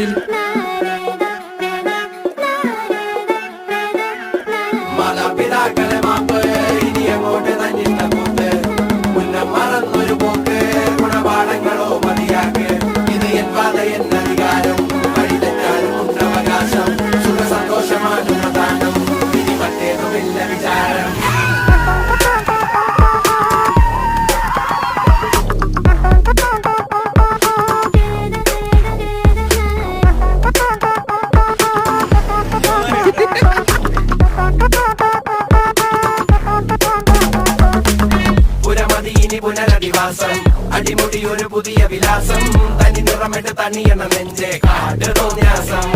ഉള്ളിൽ. മാതാപിതാക്കളെ മാപ്പ് ഇനി അങ്ങോട്ട് തന്നിട്ട പോത്ത് മുന്നം മറന്നൊരു പോക്ക് ഗുണപാഠങ്ങളോ മതിയാക്ക് ഇത് എൻ പാത എന്നധികാരം വഴി തെറ്റാനും ഉണ്ടവകാശം സുഖ സന്തോഷമാകുന്ന ദാനം ഇനി മറ്റേതുമില്ല വിചാരം. പുനരധിവാസം അടിമുടി ഒരു പുതിയ വിലാസം തനി നിറമിട്ട് തണിയണ നെഞ്ചേ കാട് തോന്യാസം.